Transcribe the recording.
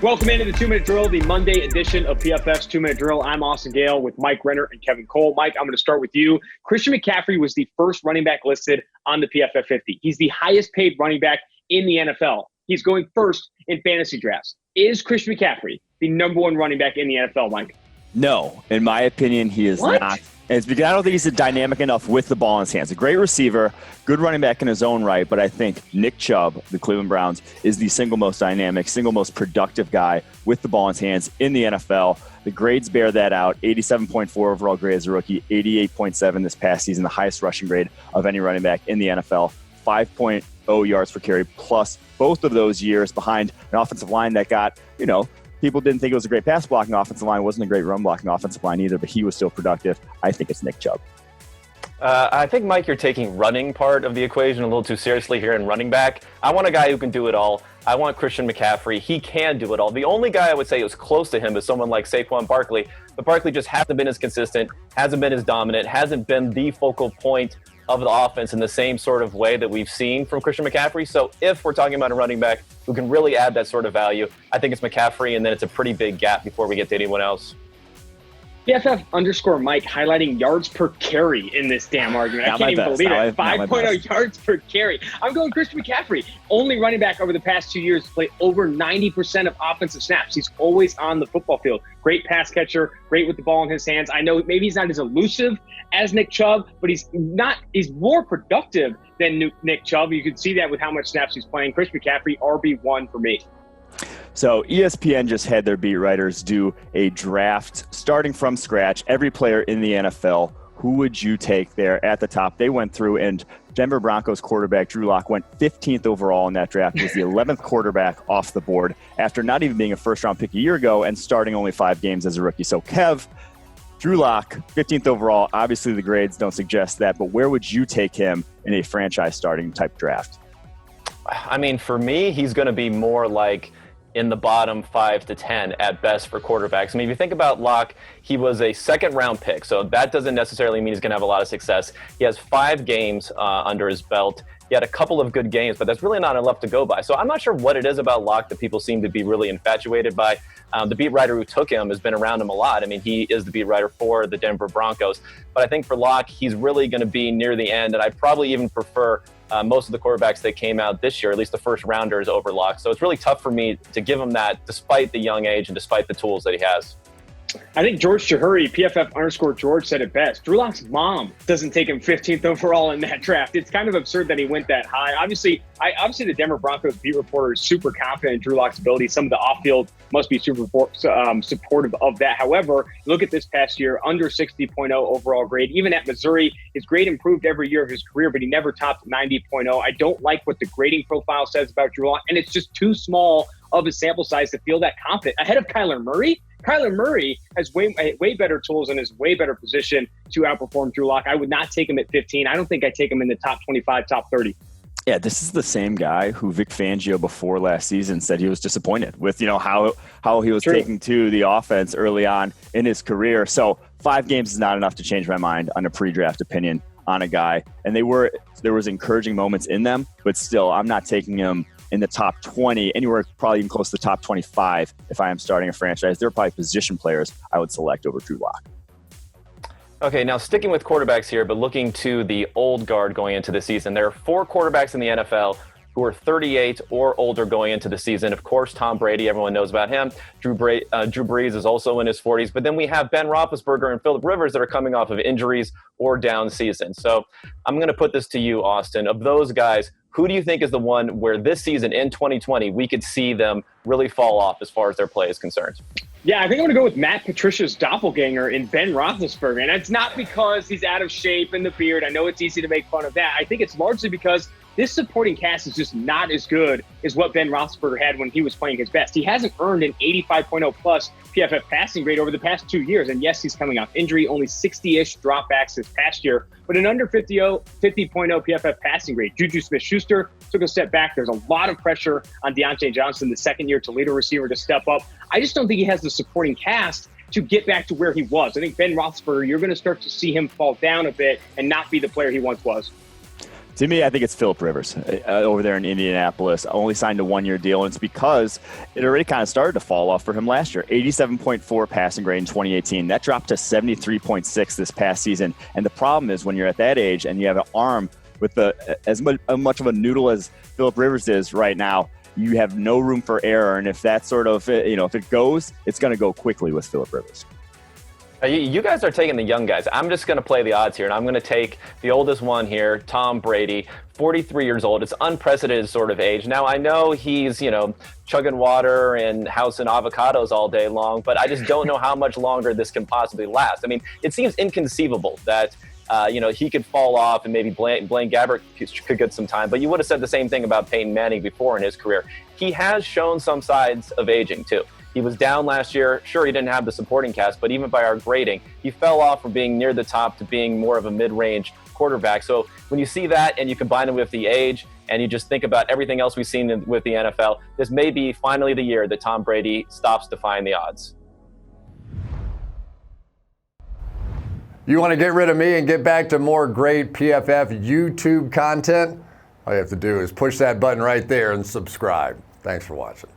Welcome into the 2-Minute Drill, the Monday edition of PFF's 2-Minute Drill. I'm Austin Gayle with Mike Renner and Kevin Cole. Mike, I'm going to start with you. Christian McCaffrey was the first running back listed on the PFF 50. He's the highest paid running back in the NFL. He's going first in fantasy drafts. Is Christian McCaffrey the number one running back in the NFL, Mike? No, in my opinion, he is not. And it's because I don't think he's dynamic enough with the ball in his hands. A great receiver, good running back in his own right, but I think Nick Chubb, the Cleveland Browns, is the single most dynamic, single most productive guy with the ball in his hands in the NFL. The grades bear that out. 87.4 overall grade as a rookie, 88.7 this past season, the highest rushing grade of any running back in the NFL. 5.0 yards per carry, plus both of those years behind an offensive line that got, people didn't think it was a great pass blocking offensive line. It wasn't a great run blocking offensive line either, but he was still productive. I think it's Nick Chubb. I think, Mike, you're taking running part of the equation a little too seriously here in running back. I want a guy who can do it all. I want Christian McCaffrey. He can do it all. The only guy I would say who's close to him is someone like Saquon Barkley, but Barkley just hasn't been as consistent, hasn't been as dominant, hasn't been the focal point of the offense in the same sort of way that we've seen from Christian McCaffrey. So if we're talking about a running back who can really add that sort of value, I think it's McCaffrey, and then it's a pretty big gap before we get to anyone else. PFF_Mike highlighting yards per carry in this damn argument. I can't even believe it. 5.0 yards per carry. I'm going Christian McCaffrey. Only running back over the past 2 years to play over 90% of offensive snaps. He's always on the football field. Great pass catcher, great with the ball in his hands. I know maybe he's not as elusive as Nick Chubb, but he's more productive than Nick Chubb. You can see that with how much snaps he's playing. Christian McCaffrey, RB1 for me. So ESPN just had their beat writers do a draft starting from scratch. Every player in the NFL, who would you take there at the top? They went through, and Denver Broncos quarterback Drew Lock went 15th overall in that draft. He was the 11th quarterback off the board after not even being a first-round pick a year ago and starting only 5 games as a rookie. So Kev, Drew Lock, 15th overall. Obviously the grades don't suggest that, but where would you take him in a franchise starting type draft? I mean, for me, he's going to be more like in the bottom 5 to 10 at best for quarterbacks. I mean, if you think about Locke, he was a second-round pick, so that doesn't necessarily mean he's going to have a lot of success. He has 5 games under his belt. He had a couple of good games, but that's really not enough to go by. So I'm not sure what it is about Locke that people seem to be really infatuated by. The beat writer who took him has been around him a lot. I mean, he is the beat writer for the Denver Broncos. But I think for Locke, he's really going to be near the end, and I'd probably even prefer most of the quarterbacks that came out this year, at least the first rounders, over Locke. So it's really tough for me to give him that despite the young age and despite the tools that he has. I think George Chahuri, PFF_George, said it best. Drew Lock's mom doesn't take him 15th overall in that draft. It's kind of absurd that he went that high. Obviously, the Denver Broncos beat reporter is super confident in Drew Lock's ability. Some of the off-field must be super supportive of that. However, look at this past year, under 60.0 overall grade. Even at Missouri, his grade improved every year of his career, but he never topped 90.0. I don't like what the grading profile says about Drew Lock, and it's just too small of a sample size to feel that confident. Ahead of Kyler Murray, Kyler Murray has way better tools and is way better position to outperform Drew Lock. I would not take him at 15. I don't think I'd take him in the top 25, top 30. Yeah, this is the same guy who Vic Fangio before last season said he was disappointed with, how he was taking to the offense early on in his career. So 5 games is not enough to change my mind on a pre-draft opinion on a guy. And there was encouraging moments in them, but still, I'm not taking him in the top 20, anywhere probably even close to the top 25 if I am starting a franchise. There are probably position players I would select over Drew Lock. Okay, now sticking with quarterbacks here, but looking to the old guard going into the season. There are 4 quarterbacks in the NFL who are 38 or older going into the season. Of course, Tom Brady, everyone knows about him. Drew Brees is also in his 40s. But then we have Ben Roethlisberger and Phillip Rivers that are coming off of injuries or down season. So I'm going to put this to you, Austin. Of those guys, who do you think is the one where this season in 2020 we could see them really fall off as far as their play is concerned? Yeah, I think I'm going to go with Matt Patricia's doppelganger in Ben Roethlisberger. And it's not because he's out of shape in the beard. I know it's easy to make fun of that. I think it's largely because this supporting cast is just not as good as what Ben Roethlisberger had when he was playing his best. He hasn't earned an 85.0 plus PFF passing grade over the past 2 years. And yes, he's coming off injury, only 60-ish dropbacks this past year, but an under 50.0 PFF passing grade. Juju Smith-Schuster took a step back. There's a lot of pressure on Deontay Johnson, the second-year Toledo receiver, to step up. I just don't think he has the supporting cast to get back to where he was. I think Ben Roethlisberger, you're going to start to see him fall down a bit and not be the player he once was. To me, I think it's Phillip Rivers over there in Indianapolis. Only signed a 1-year deal, and it's because it already kind of started to fall off for him last year. 87.4 passing grade in 2018. That dropped to 73.6 this past season. And the problem is when you're at that age and you have an arm with as much of a noodle as Phillip Rivers is right now, you have no room for error. And if that sort of, if it goes, it's going to go quickly with Phillip Rivers. You guys are taking the young guys. I'm just going to play the odds here, and I'm going to take the oldest one here, Tom Brady, 43 years old. It's unprecedented sort of age. Now, I know he's, chugging water and housing avocados all day long, but I just don't know how much longer this can possibly last. I mean, it seems inconceivable that, he could fall off and maybe Blaine Gabbert could get some time, but you would have said the same thing about Peyton Manning before in his career. He has shown some signs of aging, too. He was down last year. Sure, he didn't have the supporting cast, but even by our grading, he fell off from being near the top to being more of a mid-range quarterback. So when you see that and you combine it with the age and you just think about everything else we've seen with the NFL, this may be finally the year that Tom Brady stops defying the odds. You want to get rid of me and get back to more great PFF YouTube content? All you have to do is push that button right there and subscribe. Thanks for watching.